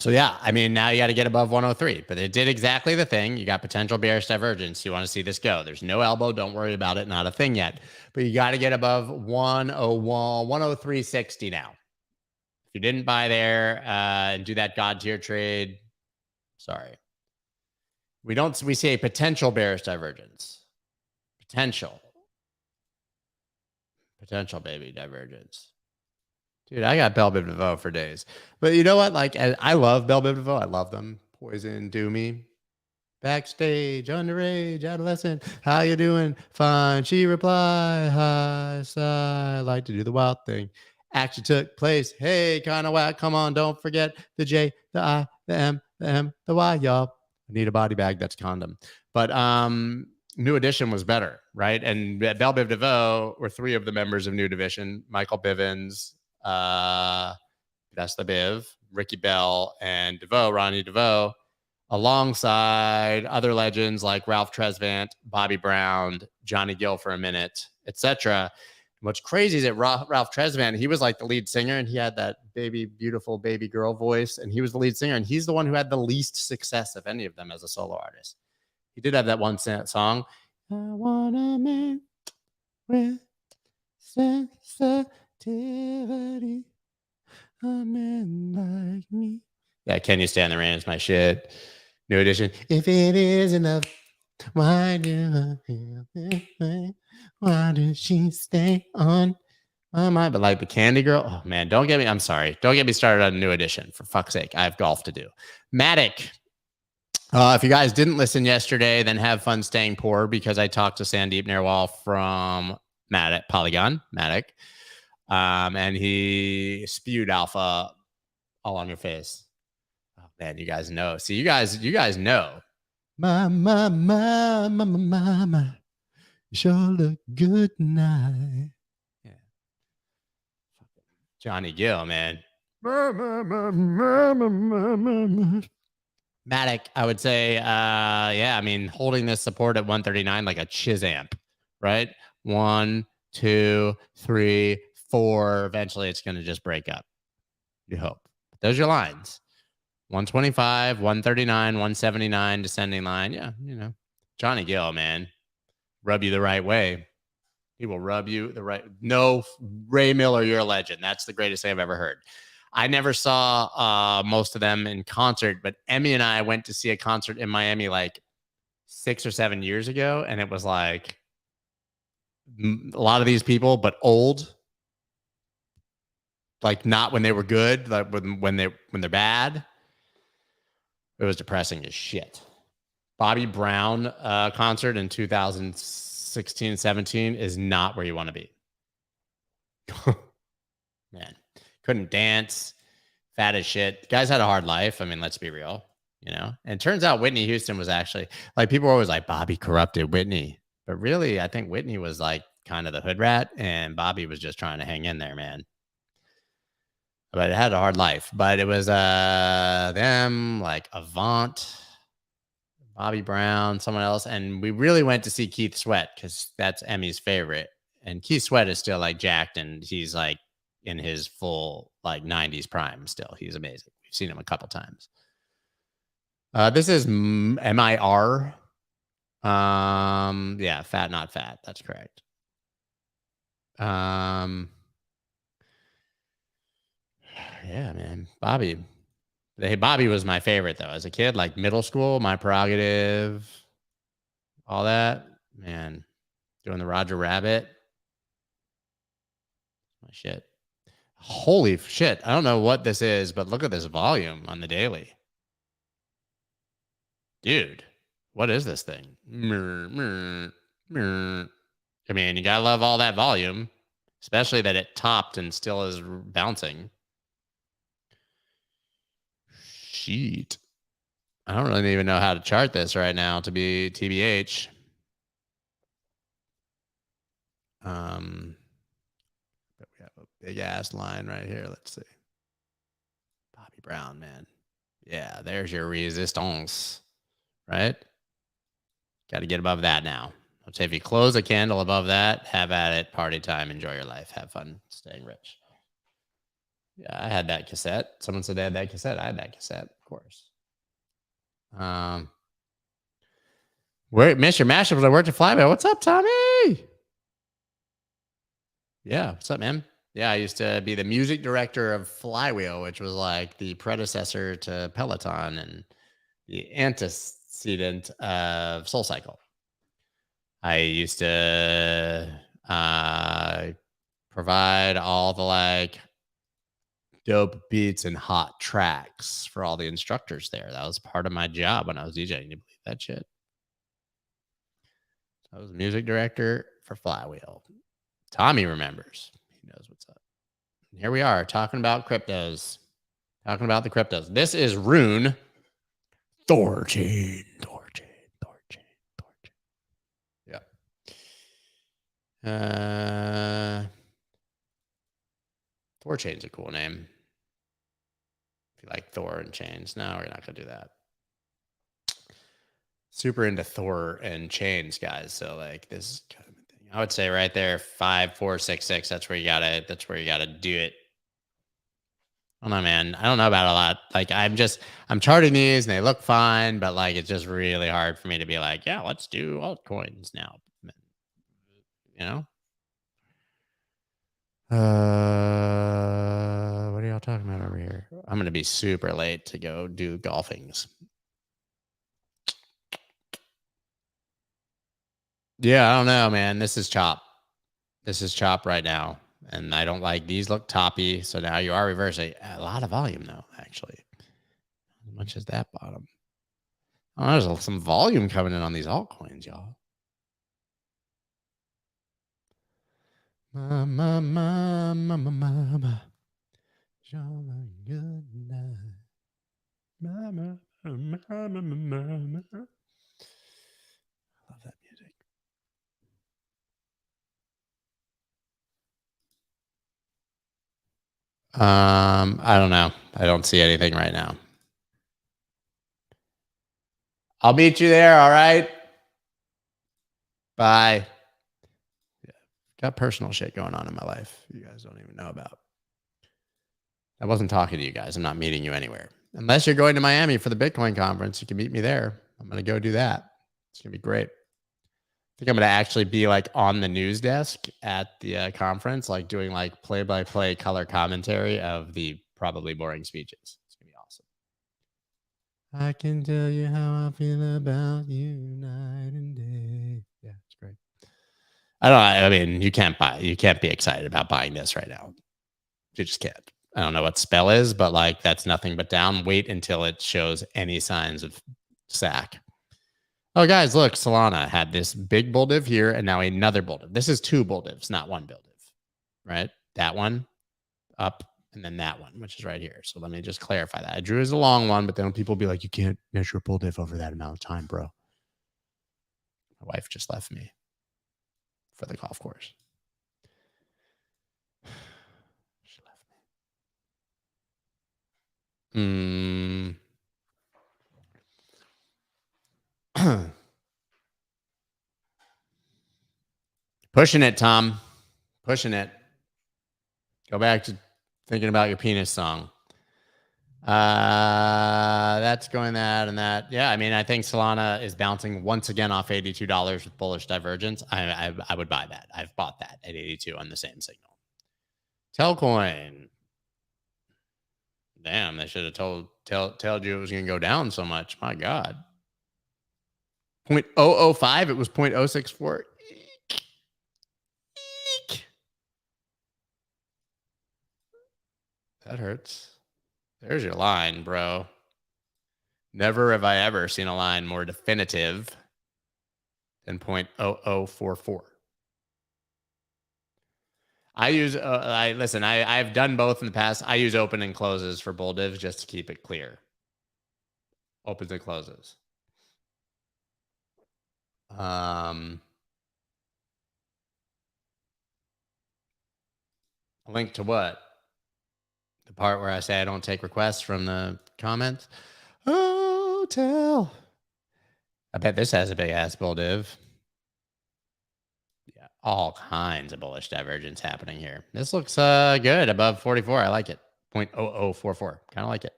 So yeah, I mean, now you got to get above 103, but it did exactly the thing. You got potential bearish divergence. You want to see this go. There's no elbow. Don't worry about it. Not a thing yet, but you got to get above 101, 103.60 now. If you didn't buy there and do that god tier trade, sorry. We see a potential bearish divergence. Potential, baby, divergence. Dude, I got Bell Biv DeVoe for days. But you know what? Like, I love Bell Biv DeVoe. I love them. Poison, Do Me. Backstage, underage, adolescent. How you doing? Fine. She replied, hi, sigh. Like to do the wild thing. Action took place. Hey, kind of whack. Come on, don't forget the J, the I, the M, the M, the Y, y'all. I need a body bag. That's condom. But New Edition was better, right? And Bell Biv DeVoe were three of the members of New Division. Michael Bivens, that's the Biv, Ricky Bell, and DeVoe, Ronnie DeVoe, alongside other legends like Ralph Tresvant, Bobby Brown, Johnny Gill for a minute, etc. What's crazy is that Ralph Tresvant, he was like the lead singer and he had that beautiful baby girl voice and he was the lead singer and he's the one who had the least success of any of them as a solo artist. He did have that one song. I want a man with sensitivity, a man like me. Yeah, Can You Stand the Rain is my shit. New Edition. If it is enough, why do I feel this way? Why does she stay on my mind? But like the Candy Girl, oh man, don't get me started on New Edition. For fuck's sake, I have golf to do. Matic. If you guys didn't listen yesterday, then have fun staying poor because I talked to Sandeep Narwal from Polygon, Matic, and he spewed alpha all on your face. Oh man, you guys know. See, you guys know Mama, you sure look good tonight. Yeah. Johnny Gill, man. Matic, I would say, yeah, I mean, holding this support at 139 like a chiz amp, right? 1, 2, 3, 4. Eventually, it's going to just break up. You hope. Those are your lines. 125, 139, 179, descending line. Yeah, you know, Johnny Gill, man, rub you the right way. He will rub you the right. No, Ray Miller, you're a legend. That's the greatest thing I've ever heard. I never saw most of them in concert, but Emmy and I went to see a concert in Miami like 6 or 7 years ago, and it was like a lot of these people, but old. Like not when they were good, like when they're bad. It was depressing as shit. Bobby Brown concert in 2016, 17 is not where you want to be. Man, couldn't dance, fat as shit. Guys had a hard life. I mean, let's be real, you know? And it turns out Whitney Houston was actually like, people were always like, Bobby corrupted Whitney. But really, I think Whitney was like kind of the hood rat, and Bobby was just trying to hang in there, man. But it had a hard life. But it was them, like Avant, Bobby Brown, someone else. And we really went to see Keith Sweat because that's Emmy's favorite. And Keith Sweat is still like jacked, and he's like in his full like 90s prime still. He's amazing. We've seen him a couple times. This is MIR. Yeah, fat, not fat. That's correct. Yeah, man. Bobby. Hey, Bobby was my favorite though. As a kid, like middle school, My Prerogative, all that. Man, doing the Roger Rabbit. My shit. Holy shit. I don't know what this is, but look at this volume on the daily. Dude, what is this thing? I mean, you gotta love all that volume, especially that it topped and still is bouncing. Sheet. I don't really even know how to chart this right now, to be TBH. We have a big ass line right here. Let's see. Bobby Brown, man. Yeah, there's your resistance, right? Got to get above that now. I'd say if you close a candle above that, have at it, party time, enjoy your life, have fun, staying rich. Yeah, I had that cassette. Someone said they had that cassette. I had that cassette, of course. Where Mr. Mashups, I worked at Flyby. What's up, Tommy? Yeah, what's up, man? Yeah, I used to be the music director of Flywheel, which was like the predecessor to Peloton and the antecedent of SoulCycle. I used to provide all the like dope beats and hot tracks for all the instructors there. That was part of my job when I was DJing. You believe that shit? I was music director for Flywheel. Tommy remembers. He knows what's up. And here we are talking about cryptos. Talking about the cryptos. This is Rune. Thorchain. Yeah. Thorchain's a cool name. If you like Thor and chains. No, we're not going to do that. Super into Thor and chains, guys. So like this kind of thing. I would say right there, 5, 4, 6, 6. That's where you gotta do it. I don't know, man. I don't know about a lot. Like I'm charting these and they look fine, but like it's just really hard for me to be like, yeah, let's do altcoins now. You know? What are y'all talking about over here? I'm gonna be super late to go do golfings. Yeah, I don't know, man. This is chop. This is chop right now. And I don't like these look toppy. So now you are reversing. A lot of volume though, actually. How much is that bottom? Oh, there's some volume coming in on these altcoins, y'all. Mama. Good night. Mama. I don't know. I don't see anything right now. I'll meet you there. All right. Bye. Yeah. Got personal shit going on in my life you guys don't even know about. I wasn't talking to you guys. I'm not meeting you anywhere. Unless you're going to Miami for the Bitcoin conference, you can meet me there. I'm going to go do that. It's going to be great. I think I'm going to actually be like on the news desk at the conference, like doing like play-by-play color commentary of the probably boring speeches. It's going to be awesome. I can tell you how I feel about you night and day. Yeah, it's great. I don't know. I mean, you can't be excited about buying this right now. You just can't. I don't know what spell is, but like that's nothing but down. Wait until it shows any signs of sack. Oh, guys, look, Solana had this big bull div here and now another bull div. This is two bull divs, not one bull div, right? That one up and then that one, which is right here. So let me just clarify that. I drew as a long one, but then people be like, you can't measure a bull div over that amount of time, bro. My wife just left me for the golf course. She left me. Pushing it, Tom. Pushing it. Go back to thinking about your penis song. That's going that and that. Yeah, I mean, I think Solana is bouncing once again off $82 with bullish divergence. I would buy that. I've bought that at 82 on the same signal. Telcoin. Damn, they should have told you it was going to go down so much. My God. 0.005. It was 0.064. That hurts. There's your line, bro. Never have I ever seen a line more definitive than 0.0044. I've done both in the past. I use open and closes for bull divs just to keep it clear. Opens and closes. A link to what? The part where I say I don't take requests from the comments. Oh, tell. I bet this has a big ass bull div. Yeah, all kinds of bullish divergence happening here. This looks good above 44. I like it. 0.0044. Kind of like it.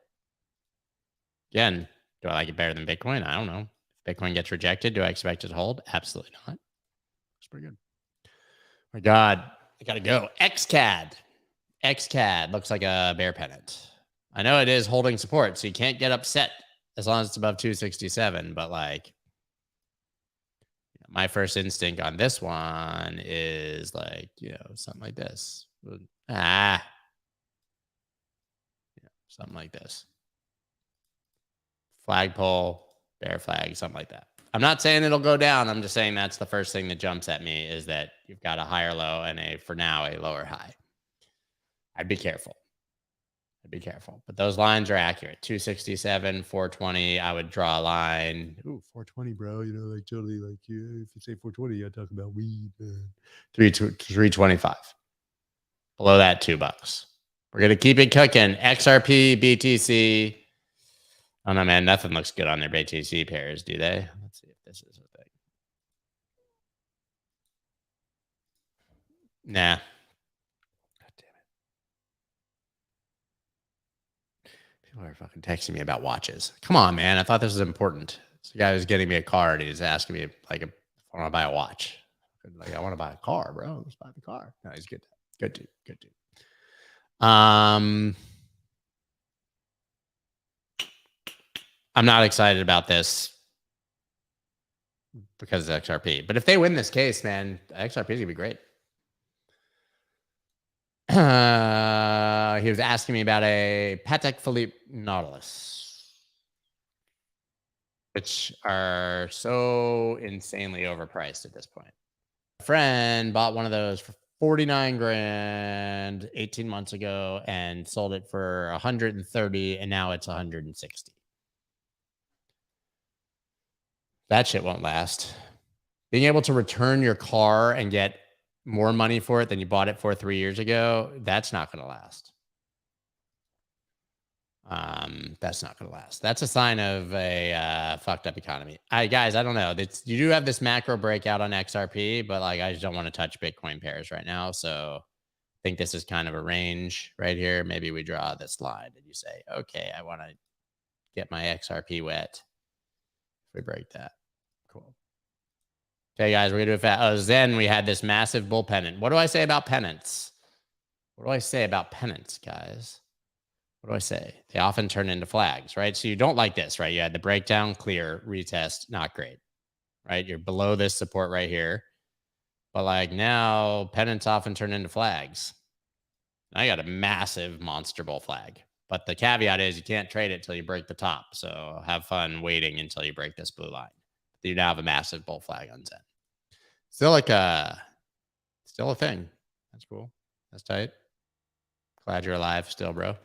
Again, do I like it better than Bitcoin? I don't know. If Bitcoin gets rejected, do I expect it to hold? Absolutely not. It's pretty good. My God, I gotta go. XCAD looks like a bear pennant. I know it is holding support, so you can't get upset as long as it's above 267. But like, my first instinct on this one is like, something like this. Something like this. Flagpole, bear flag, something like that. I'm not saying it'll go down. I'm just saying that's the first thing that jumps at me is that you've got a higher low and for now, a lower high. I'd be careful. But those lines are accurate. 267, 420. I would draw a line. Ooh, 420, bro. Like totally like if you say 420, you're talking about weed, man. 325. Below that, $2. We're gonna keep it cooking. XRP, BTC. I don't know, man. Nothing looks good on their BTC pairs, do they? Let's see if this is a thing. Nah. God damn it. People are fucking texting me about watches. Come on, man. I thought this was important. This guy was getting me a card. He's asking me like if I want to buy a watch. Like, I want to buy a car, bro. Let's buy the car. No, he's good. Good dude. I'm not excited about this because of XRP. But if they win this case, man, XRP is going to be great. He was asking me about a Patek Philippe Nautilus, which are so insanely overpriced at this point. A friend bought one of those for 49 grand 18 months ago and sold it for 130, and now it's 160. That shit won't last. Being able to return your car and get more money for it than you bought it for 3 years ago, that's not going to last. That's not going to last. That's a sign of a fucked up economy. Guys, I don't know. You do have this macro breakout on XRP, but like I just don't want to touch Bitcoin pairs right now. So I think this is kind of a range right here. Maybe we draw this line and you say, okay, I want to get my XRP wet. If we break that, cool. Okay, guys, we're gonna do it fast. Oh, then we had this massive bull pennant. What do I say about pennants? What do I say about pennants, guys? What do I say? They often turn into flags, right? So you don't like this, right? You had the breakdown, clear, retest, not great, right? You're below this support right here. But like now, pennants often turn into flags. I got a massive monster bull flag. But the caveat is you can't trade it till you break the top. So have fun waiting until you break this blue line. You now have a massive bull flag on Zen. Still a thing. That's cool. That's tight. Glad you're alive still, bro.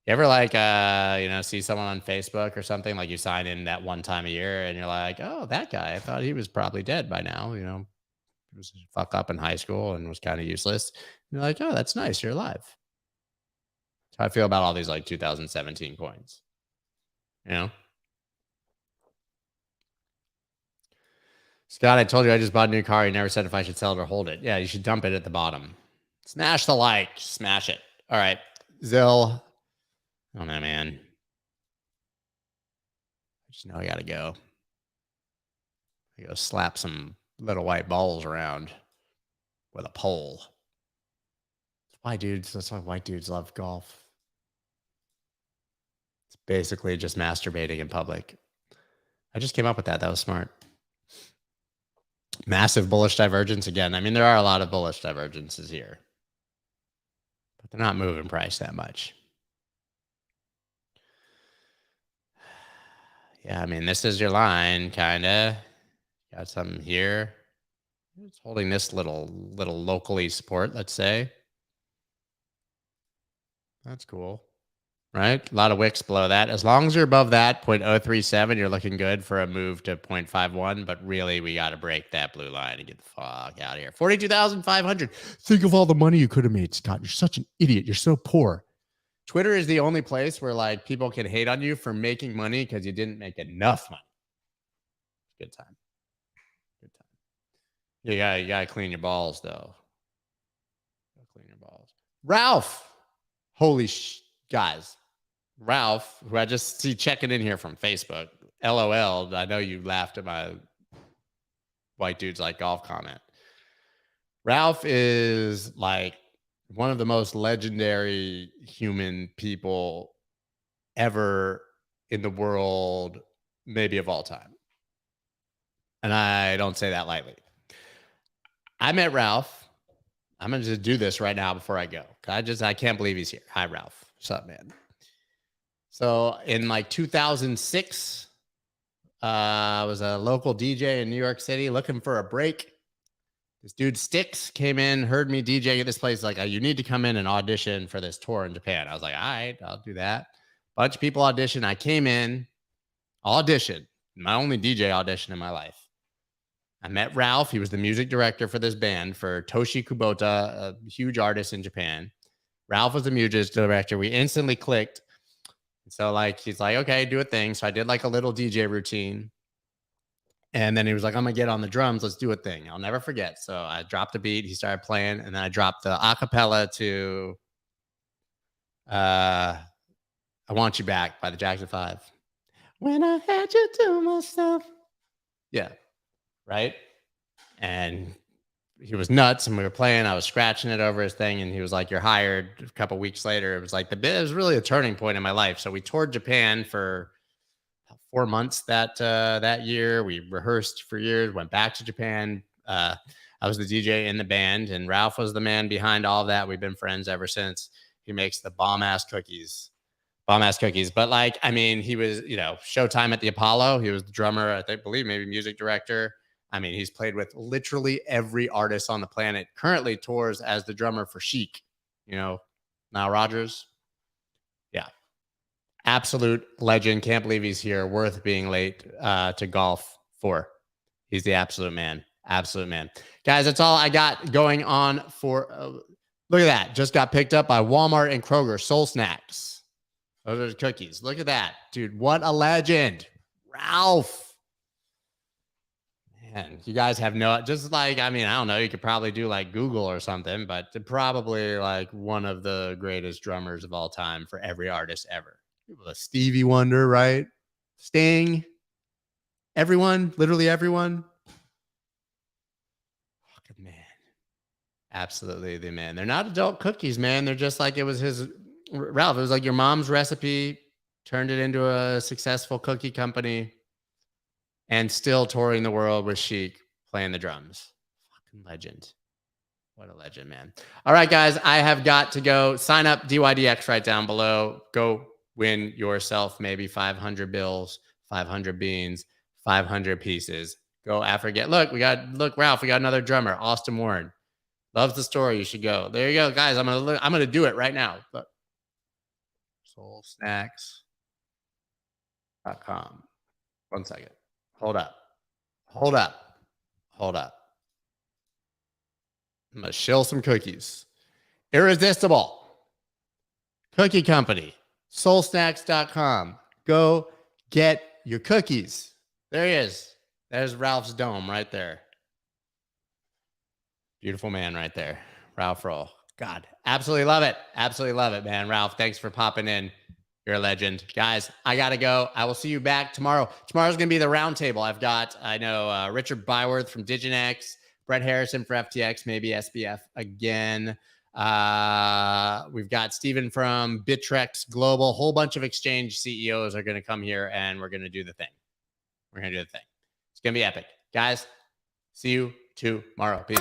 You ever see someone on Facebook or something, like you sign in that one time a year and you're like, oh, that guy, I thought he was probably dead by now. He was a fuck up in high school and was kind of useless. And you're like, oh, that's nice. You're alive. That's how I feel about all these like 2017 coins. Scott, I told you I just bought a new car. You never said if I should sell it or hold it. Yeah, you should dump it at the bottom. Smash the like. Smash it. All right. Zill. Oh, no, man. I just know I got to go. I go slap some little white balls around with a pole. That's why white dudes love golf. It's basically just masturbating in public. I just came up with that. That was smart. Massive bullish divergence again. I mean, there are a lot of bullish divergences here, but they're not moving price that much. Yeah, I mean, this is your line, kind of. Got something here. It's holding this little locally support, let's say. That's cool. Right? A lot of wicks below that. As long as you're above that, 0.037, you're looking good for a move to 0.51. But really, we got to break that blue line and get the fuck out of here. 42,500. Think of all the money you could have made, Scott. You're such an idiot. You're so poor. Twitter is the only place where like people can hate on you for making money because you didn't make enough money. Good time. Good time. You gotta clean your balls, though. Clean your balls. Ralph. Holy guys. Ralph, who I just see checking in here from Facebook. LOL. I know you laughed at my white dudes like golf comment. Ralph is like one of the most legendary human people ever in the world, maybe of all time. And I don't say that lightly. I met Ralph. I'm going to just do this right now before I go. I can't believe he's here. Hi, Ralph. What's up, man? So in like 2006, I was a local DJ in New York City looking for a break. This dude Sticks came in, heard me DJ at this place. Like, you need to come in and audition for this tour in Japan. I was like, all right, I'll do that. Bunch of people auditioned. I came in, auditioned. My only DJ audition in my life. I met Ralph. He was the music director for this band for Toshi Kubota, a huge artist in Japan. Ralph was the music director. We instantly clicked. So like, he's like, okay, do a thing. So I did like a little DJ routine. And then he was like, I'm going to get on the drums. Let's do a thing. I'll never forget. So I dropped a beat. He started playing. And then I dropped the acapella to I Want You Back by the Jackson 5. When I had you to myself. Yeah. Right. And he was nuts and we were playing. I was scratching it over his thing. And he was like, you're hired. A couple weeks later, it was like it was really a turning point in my life. So we toured Japan for 4 months that year. We rehearsed for years, went back to Japan. I was the DJ in the band and Ralph was the man behind all of that. We've been friends ever since. He makes the bomb ass cookies. But like, I mean, he was, Showtime at the Apollo. He was the drummer, I believe maybe music director. I mean, he's played with literally every artist on the planet. Currently tours as the drummer for Chic, Nile Rodgers. Yeah. Absolute legend. Can't believe he's here. Worth being late to golf for. He's the absolute man. Absolute man. Guys, that's all I got going on for Look at that. Just got picked up by Walmart and Kroger. Soul Snacks. Those are the cookies. Look at that. Dude, what a legend. Ralph. Man, you guys have no, just like, I mean, I don't know. You could probably do like Google or something, but probably like one of the greatest drummers of all time for every artist ever. Stevie Wonder, right? Sting. Everyone, literally everyone. Fucking man. Absolutely the man. They're not adult cookies, man. They're just like it was his, Ralph. It was like your mom's recipe, turned it into a successful cookie company, and still touring the world with Chic playing the drums. Fucking legend. What a legend, man. All right, guys, I have got to go. Sign up dYdX right down below. Go win yourself maybe 500 bills, 500 beans, 500 pieces. Go after look, Ralph, we got another drummer, Austin Warren. Loves the story. You should go. There you go, guys. I'm gonna do it right now. Look. Soulsnacks.com. 1 second. Hold up. I'm gonna shill some cookies. Irresistible. Cookie Company. Soulsnacks.com. Go get your cookies. There he is. There's Ralph's dome right there. Beautiful man right there. Ralph Roll. God, absolutely love it. Absolutely love it, man. Ralph, thanks for popping in. You're a legend. Guys, I got to go. I will see you back tomorrow. Tomorrow's going to be the roundtable. I've got, Richard Byworth from dYdX, Brett Harrison for FTX, maybe SBF again. We've got Steven from Bittrex Global. A whole bunch of exchange CEOs are going to come here, and we're going to do the thing. It's going to be epic. Guys, see you tomorrow. Peace.